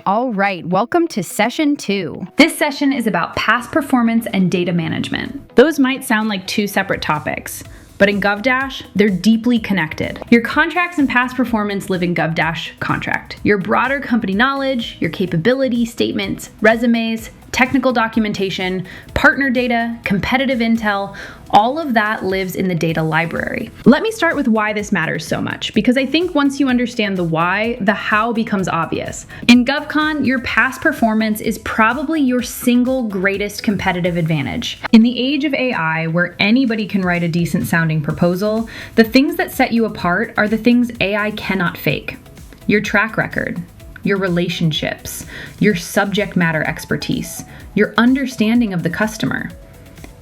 All right, welcome to session 2. This session is about past performance and data management. Those might sound like two separate topics, but in GovDash, they're deeply connected. Your contracts and past performance live in GovDash contract. Your broader company knowledge, your capability statements, resumes, technical documentation, partner data, competitive intel, all of that lives in the data library. Let me start with why this matters so much, because I think once you understand the why, the how becomes obvious. In GovCon, your past performance is probably your single greatest competitive advantage. In the age of AI, where anybody can write a decent sounding proposal, the things that set you apart are the things AI cannot fake. Your track record, your relationships, your subject matter expertise, your understanding of the customer.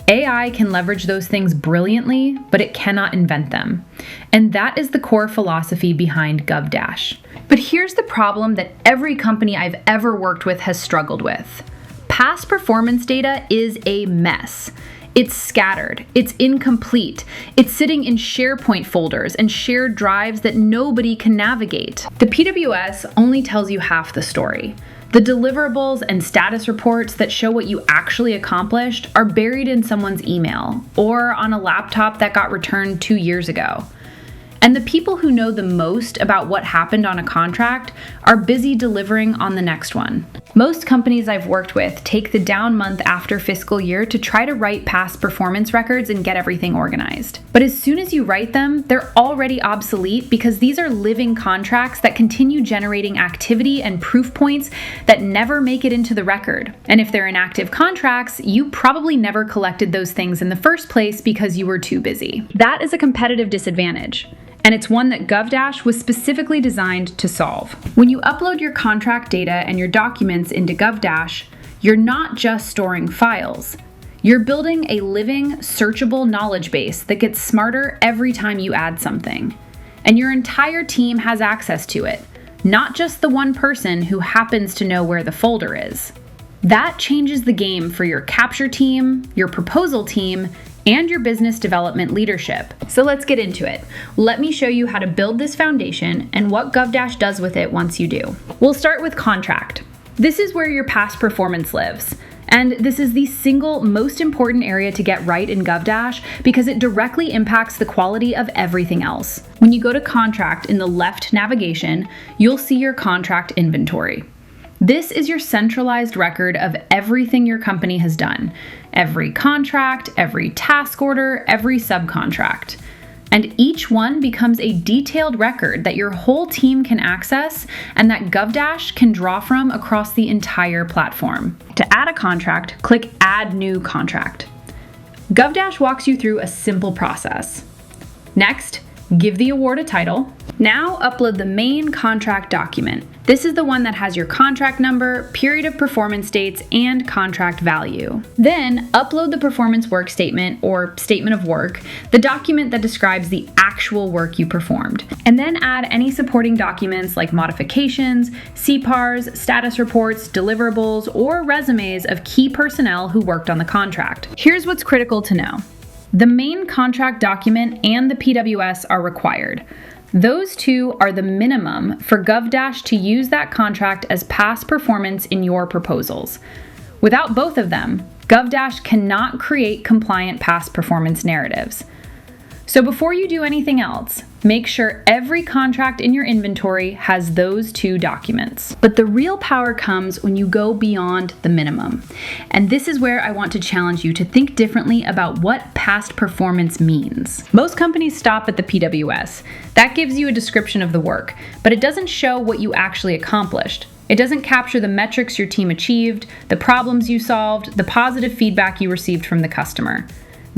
AI can leverage those things brilliantly, but it cannot invent them. And that is the core philosophy behind GovDash. But here's the problem that every company I've ever worked with has struggled with. Past performance data is a mess. It's scattered, it's incomplete, it's sitting in SharePoint folders and shared drives that nobody can navigate. The PWS only tells you half the story. The deliverables and status reports that show what you actually accomplished are buried in someone's email or on a laptop that got returned 2 years ago. And the people who know the most about what happened on a contract are busy delivering on the next one. Most companies I've worked with take the down month after fiscal year to try to write past performance records and get everything organized. But as soon as you write them, they're already obsolete because these are living contracts that continue generating activity and proof points that never make it into the record. And if they're inactive contracts, you probably never collected those things in the first place because you were too busy. That is a competitive disadvantage. And it's one that GovDash was specifically designed to solve. When you upload your contract data and your documents into GovDash, you're not just storing files. You're building a living, searchable knowledge base that gets smarter every time you add something. And your entire team has access to it, not just the one person who happens to know where the folder is. That changes the game for your capture team, your proposal team, and your business development leadership. So let's get into it. Let me show you how to build this foundation and what GovDash does with it once you do. We'll start with contract. This is where your past performance lives. And this is the single most important area to get right in GovDash because it directly impacts the quality of everything else. When you go to contract in the left navigation, you'll see your contract inventory. This is your centralized record of everything your company has done. Every contract, every task order, every subcontract. And each one becomes a detailed record that your whole team can access and that GovDash can draw from across the entire platform. To add a contract, click Add New Contract. GovDash walks you through a simple process. Next, give the award a title. Now upload the main contract document. This is the one that has your contract number, period of performance dates, and contract value. Then upload the performance work statement or statement of work, the document that describes the actual work you performed. And then add any supporting documents like modifications, CPARS, status reports, deliverables, or resumes of key personnel who worked on the contract. Here's what's critical to know. The main contract document and the PWS are required. Those two are the minimum for GovDash to use that contract as past performance in your proposals. Without both of them, GovDash cannot create compliant past performance narratives. So before you do anything else, make sure every contract in your inventory has those two documents. But the real power comes when you go beyond the minimum. And this is where I want to challenge you to think differently about what past performance means. Most companies stop at the PWS. That gives you a description of the work, but it doesn't show what you actually accomplished. It doesn't capture the metrics your team achieved, the problems you solved, the positive feedback you received from the customer.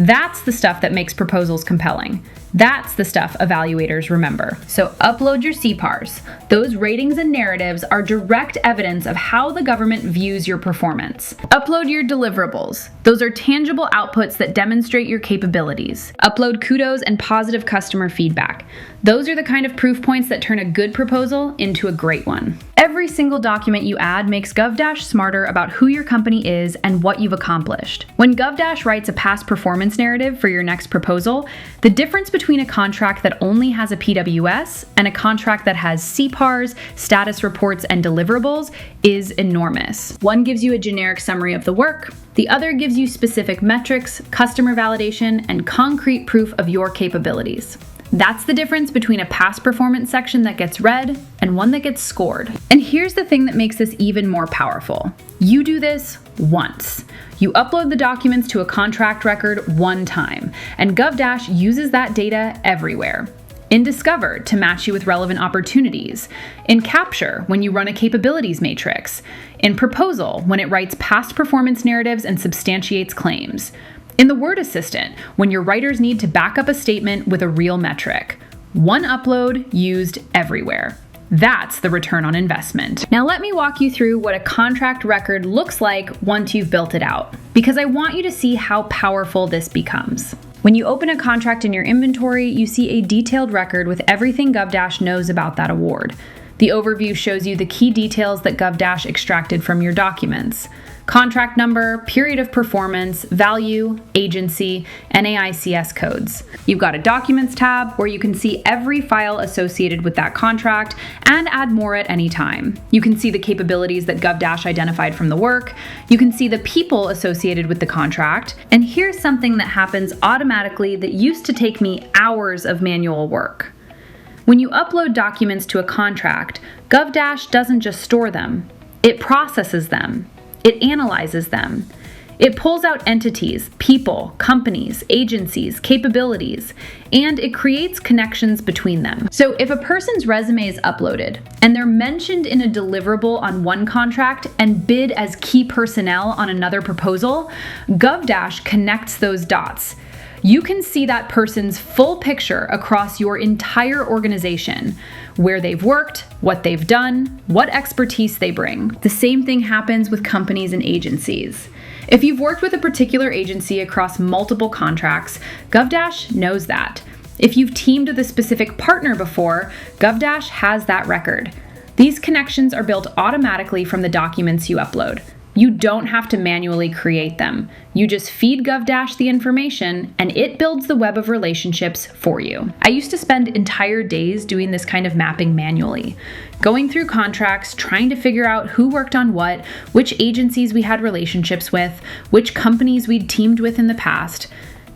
That's the stuff that makes proposals compelling. That's the stuff evaluators remember. So upload your CPARS. Those ratings and narratives are direct evidence of how the government views your performance. Upload your deliverables. Those are tangible outputs that demonstrate your capabilities. Upload kudos and positive customer feedback. Those are the kind of proof points that turn a good proposal into a great one. Every Every single document you add makes GovDash smarter about who your company is and what you've accomplished. When GovDash writes a past performance narrative for your next proposal, the difference between a contract that only has a PWS and a contract that has CPARS, status reports, and deliverables is enormous. One gives you a generic summary of the work, the other gives you specific metrics, customer validation, and concrete proof of your capabilities. That's the difference between a past performance section that gets read and one that gets scored. And here's the thing that makes this even more powerful. You do this once. You upload the documents to a contract record one time, and GovDash uses that data everywhere. In Discover to match you with relevant opportunities, in Capture when you run a capabilities matrix, in Proposal when it writes past performance narratives and substantiates claims, in the Word Assistant when your writers need to back up a statement with a real metric. One upload used everywhere. That's the return on investment. Now let me walk you through what a contract record looks like once you've built it out, because I want you to see how powerful this becomes. When you open a contract in your inventory, you see a detailed record with everything GovDash knows about that award. The overview shows you the key details that GovDash extracted from your documents. Contract number, period of performance, value, agency, NAICS codes. You've got a Documents tab where you can see every file associated with that contract and add more at any time. You can see the capabilities that GovDash identified from the work. You can see the people associated with the contract. And here's something that happens automatically that used to take me hours of manual work. When you upload documents to a contract, GovDash doesn't just store them, it processes them. It analyzes them. It pulls out entities, people, companies, agencies, capabilities, and it creates connections between them. So if a person's resume is uploaded and they're mentioned in a deliverable on one contract and bid as key personnel on another proposal, GovDash connects those dots. You can see that person's full picture across your entire organization, where they've worked, what they've done, what expertise they bring. The same thing happens with companies and agencies. If you've worked with a particular agency across multiple contracts, GovDash knows that. If you've teamed with a specific partner before, GovDash has that record. These connections are built automatically from the documents you upload. You don't have to manually create them. You just feed GovDash the information and it builds the web of relationships for you. I used to spend entire days doing this kind of mapping manually, going through contracts, trying to figure out who worked on what, which agencies we had relationships with, which companies we'd teamed with in the past.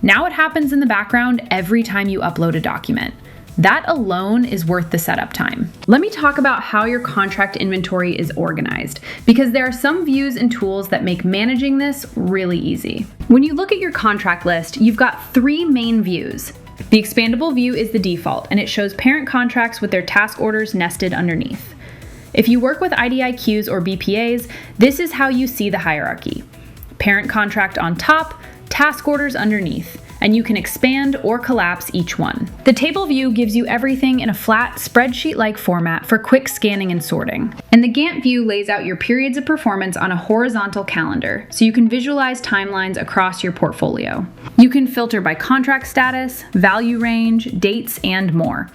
Now it happens in the background every time you upload a document. That alone is worth the setup time. Let me talk about how your contract inventory is organized, because there are some views and tools that make managing this really easy. When you look at your contract list, you've got three main views. The expandable view is the default, and it shows parent contracts with their task orders nested underneath. If you work with IDIQs or BPAs, this is how you see the hierarchy. Parent contract on top, task orders underneath, and you can expand or collapse each one. The table view gives you everything in a flat, spreadsheet-like format for quick scanning and sorting. And the Gantt view lays out your periods of performance on a horizontal calendar, so you can visualize timelines across your portfolio. You can filter by contract status, value range, dates, and more.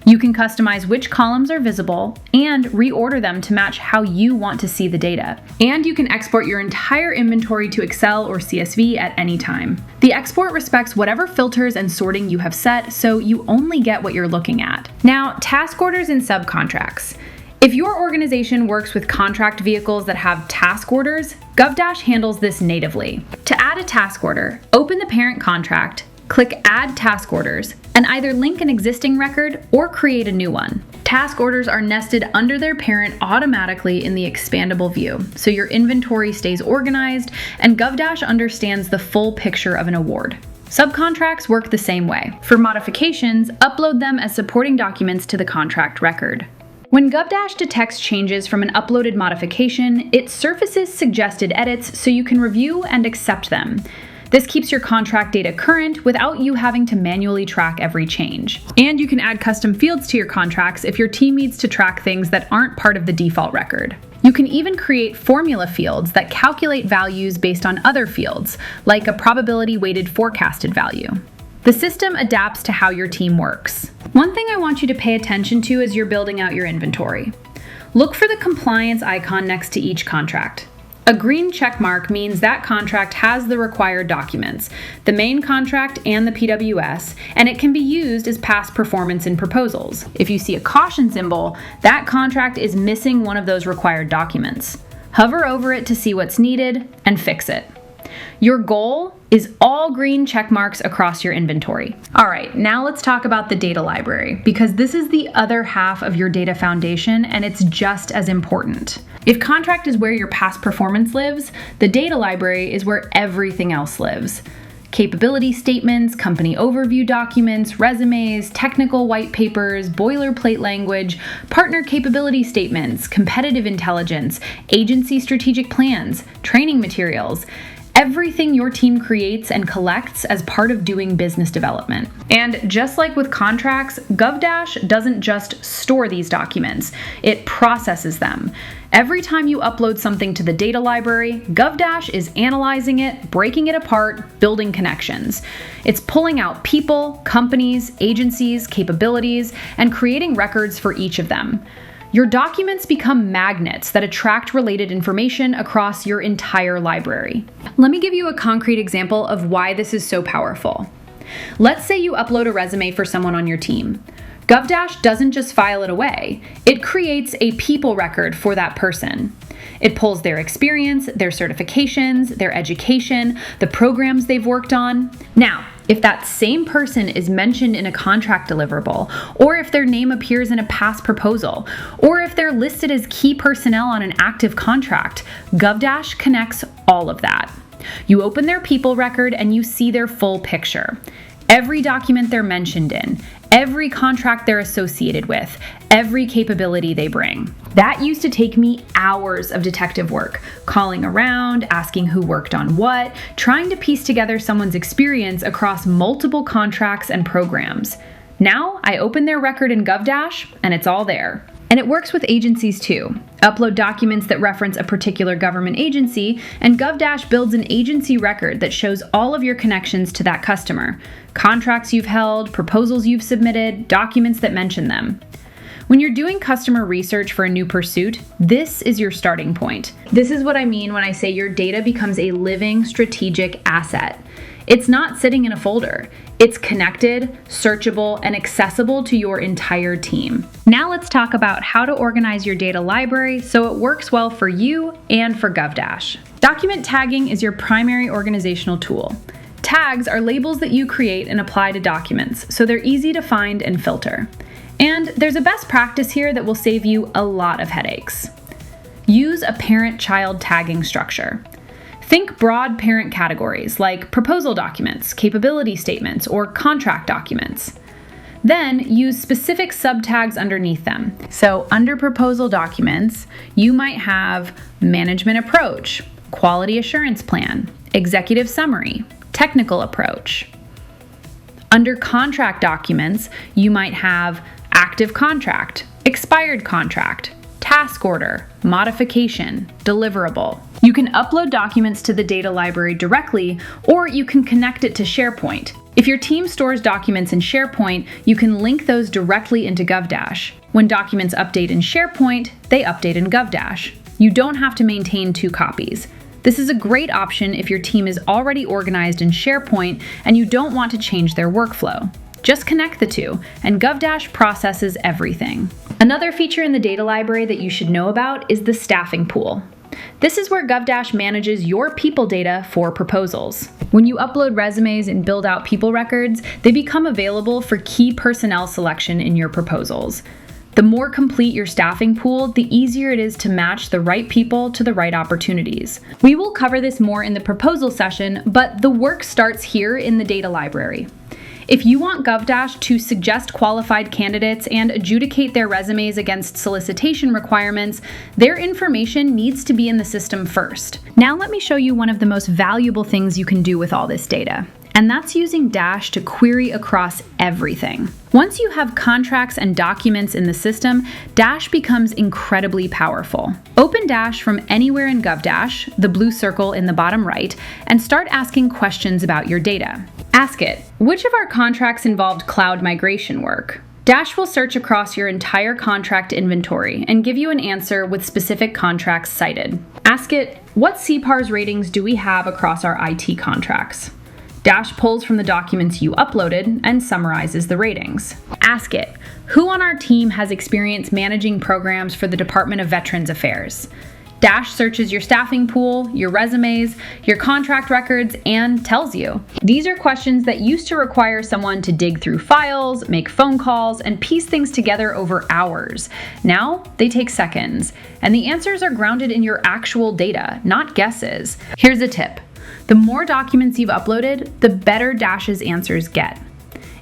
You can customize which columns are visible and reorder them to match how you want to see the data. And you can export your entire inventory to Excel or CSV at any time. The export respects whatever filters and sorting you have set, so you only get what you're looking at. Now, task orders and subcontracts. If your organization works with contract vehicles that have task orders, GovDash handles this natively. To add a task order, open the parent contract, click Add Task Orders, and either link an existing record or create a new one. Task orders are nested under their parent automatically in the expandable view, so your inventory stays organized and GovDash understands the full picture of an award. Subcontracts work the same way. For modifications, upload them as supporting documents to the contract record. When GovDash detects changes from an uploaded modification, it surfaces suggested edits so you can review and accept them. This keeps your contract data current without you having to manually track every change. And you can add custom fields to your contracts if your team needs to track things that aren't part of the default record. You can even create formula fields that calculate values based on other fields, like a probability-weighted forecasted value. The system adapts to how your team works. One thing I want you to pay attention to as you're building out your inventory. Look for the compliance icon next to each contract. A green check mark means that contract has the required documents, the main contract and the PWS, and it can be used as past performance in proposals. If you see a caution symbol, that contract is missing one of those required documents. Hover over it to see what's needed and fix it. Your goal is all green check marks across your inventory. All right, now let's talk about the data library, because this is the other half of your data foundation and it's just as important. If contract is where your past performance lives, the data library is where everything else lives. Capability statements, company overview documents, resumes, technical white papers, boilerplate language, partner capability statements, competitive intelligence, agency strategic plans, training materials, everything your team creates and collects as part of doing business development. And just like with contracts, GovDash doesn't just store these documents, it processes them. Every time you upload something to the data library, GovDash is analyzing it, breaking it apart, building connections. It's pulling out people, companies, agencies, capabilities, and creating records for each of them. Your documents become magnets that attract related information across your entire library. Let me give you a concrete example of why this is so powerful. Let's say you upload a resume for someone on your team. GovDash doesn't just file it away, it creates a people record for that person. It pulls their experience, their certifications, their education, the programs they've worked on. Now, if that same person is mentioned in a contract deliverable, or if their name appears in a past proposal, or if they're listed as key personnel on an active contract, GovDash connects all of that. You open their people record and you see their full picture. Every document they're mentioned in, every contract they're associated with, every capability they bring. That used to take me hours of detective work, calling around, asking who worked on what, trying to piece together someone's experience across multiple contracts and programs. Now, I open their record in GovDash, and it's all there. And it works with agencies too. Upload documents that reference a particular government agency, and GovDash builds an agency record that shows all of your connections to that customer. Contracts you've held, proposals you've submitted, documents that mention them. When you're doing customer research for a new pursuit, this is your starting point. This is what I mean when I say your data becomes a living strategic asset. It's not sitting in a folder. It's connected, searchable, and accessible to your entire team. Now let's talk about how to organize your data library so it works well for you and for GovDash. Document tagging is your primary organizational tool. Tags are labels that you create and apply to documents, so they're easy to find and filter. And there's a best practice here that will save you a lot of headaches. Use a parent-child tagging structure. Think broad parent categories like proposal documents, capability statements, or contract documents. Then use specific subtags underneath them. So under proposal documents, you might have management approach, quality assurance plan, executive summary, technical approach. Under contract documents, you might have active contract, expired contract, task order, modification, deliverable. You can upload documents to the data library directly, or you can connect it to SharePoint. If your team stores documents in SharePoint, you can link those directly into GovDash. When documents update in SharePoint, they update in GovDash. You don't have to maintain two copies. This is a great option if your team is already organized in SharePoint and you don't want to change their workflow. Just connect the two, and GovDash processes everything. Another feature in the data library that you should know about is the staffing pool. This is where GovDash manages your people data for proposals. When you upload resumes and build out people records, they become available for key personnel selection in your proposals. The more complete your staffing pool, the easier it is to match the right people to the right opportunities. We will cover this more in the proposal session, but the work starts here in the data library. If you want GovDash to suggest qualified candidates and adjudicate their resumes against solicitation requirements, their information needs to be in the system first. Now let me show you one of the most valuable things you can do with all this data, and that's using Dash to query across everything. Once you have contracts and documents in the system, Dash becomes incredibly powerful. Open Dash from anywhere in GovDash, the blue circle in the bottom right, and start asking questions about your data. Ask it, which of our contracts involved cloud migration work? Dash will search across your entire contract inventory and give you an answer with specific contracts cited. Ask it, what CPARS ratings do we have across our IT contracts? Dash pulls from the documents you uploaded and summarizes the ratings. Ask it, who on our team has experience managing programs for the Department of Veterans Affairs? Dash searches your staffing pool, your resumes, your contract records, and tells you. These are questions that used to require someone to dig through files, make phone calls, and piece things together over hours. Now, they take seconds, and the answers are grounded in your actual data, not guesses. Here's a tip. The more documents you've uploaded, the better Dash's answers get.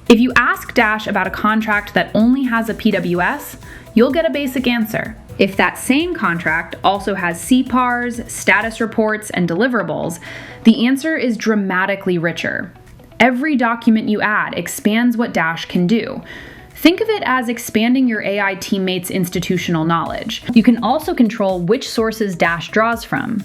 If you ask Dash about a contract that only has a PWS, you'll get a basic answer. If that same contract also has CPARS, status reports, and deliverables, the answer is dramatically richer. Every document you add expands what Dash can do. Think of it as expanding your AI teammates' institutional knowledge. You can also control which sources Dash draws from.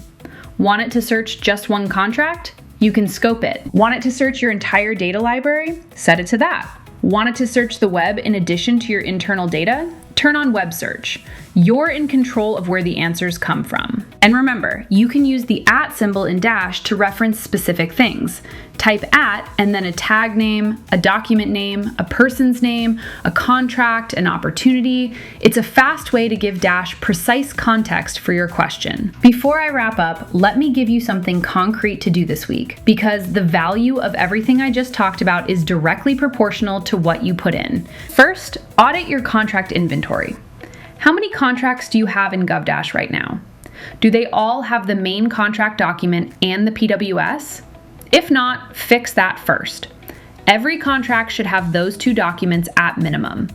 Want it to search just one contract? You can scope it. Want it to search your entire data library? Set it to that. Want it to search the web in addition to your internal data? Turn on web search. You're in control of where the answers come from. And remember, you can use the @ symbol in Dash to reference specific things. Type @ and then a tag name, a document name, a person's name, a contract, an opportunity. It's a fast way to give Dash precise context for your question. Before I wrap up, let me give you something concrete to do this week, because the value of everything I just talked about is directly proportional to what you put in. First, audit your contract inventory. How many contracts do you have in GovDash right now? Do they all have the main contract document and the PWS? If not, fix that first. Every contract should have those two documents at minimum.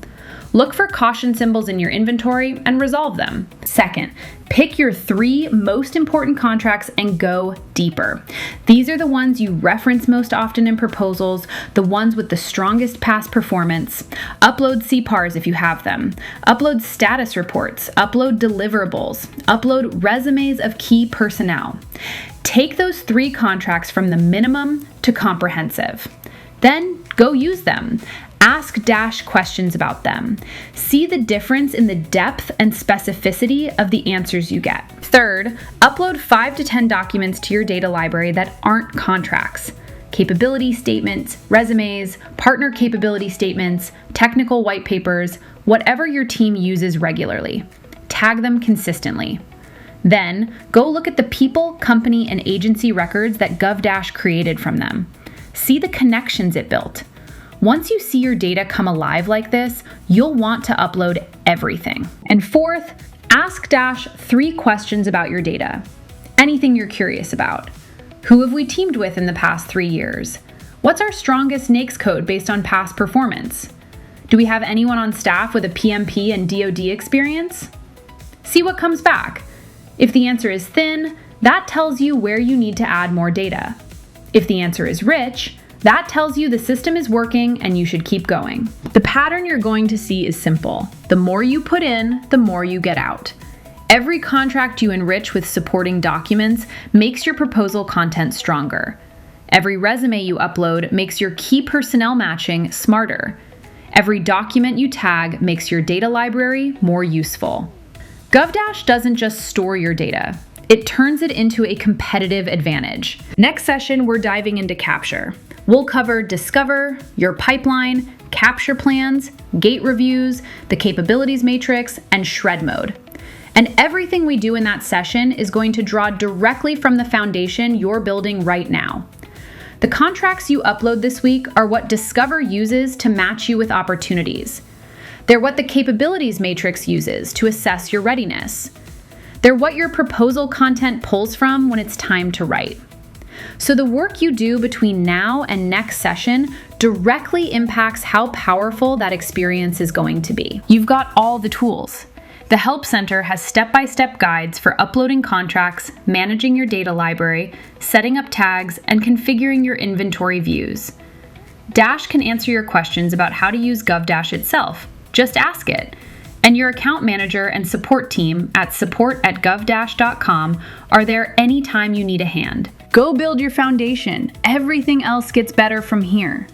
Look for caution symbols in your inventory and resolve them. Second, pick your 3 most important contracts and go deeper. These are the ones you reference most often in proposals, the ones with the strongest past performance. Upload CPARS if you have them. Upload status reports. Upload deliverables. Upload resumes of key personnel. Take those 3 contracts from the minimum to comprehensive. Then go use them. Ask Dash questions about them. See the difference in the depth and specificity of the answers you get. Third, upload 5 to 10 documents to your data library that aren't contracts. Capability statements, resumes, partner capability statements, technical white papers, whatever your team uses regularly. Tag them consistently. Then, go look at the people, company, and agency records that GovDash created from them. See the connections it built. Once you see your data come alive like this, you'll want to upload everything. And fourth, ask Dash 3 questions about your data. Anything you're curious about. Who have we teamed with in the past 3 years? What's our strongest NAICS code based on past performance? Do we have anyone on staff with a PMP and DoD experience? See what comes back. If the answer is thin, that tells you where you need to add more data. If the answer is rich, that tells you the system is working and you should keep going. The pattern you're going to see is simple. The more you put in, the more you get out. Every contract you enrich with supporting documents makes your proposal content stronger. Every resume you upload makes your key personnel matching smarter. Every document you tag makes your data library more useful. GovDash doesn't just store your data. It turns it into a competitive advantage. Next session, we're diving into capture. We'll cover discover, your pipeline, capture plans, gate reviews, the capabilities matrix, and shred mode. And everything we do in that session is going to draw directly from the foundation you're building right now. The contracts you upload this week are what Discover uses to match you with opportunities. They're what the capabilities matrix uses to assess your readiness. They're what your proposal content pulls from when it's time to write. So the work you do between now and next session directly impacts how powerful that experience is going to be. You've got all the tools. The Help Center has step-by-step guides for uploading contracts, managing your data library, setting up tags, and configuring your inventory views. Dash can answer your questions about how to use GovDash itself. Just ask it. And your account manager and support team at support@govdash.com are there anytime you need a hand. Go build your foundation. Everything else gets better from here.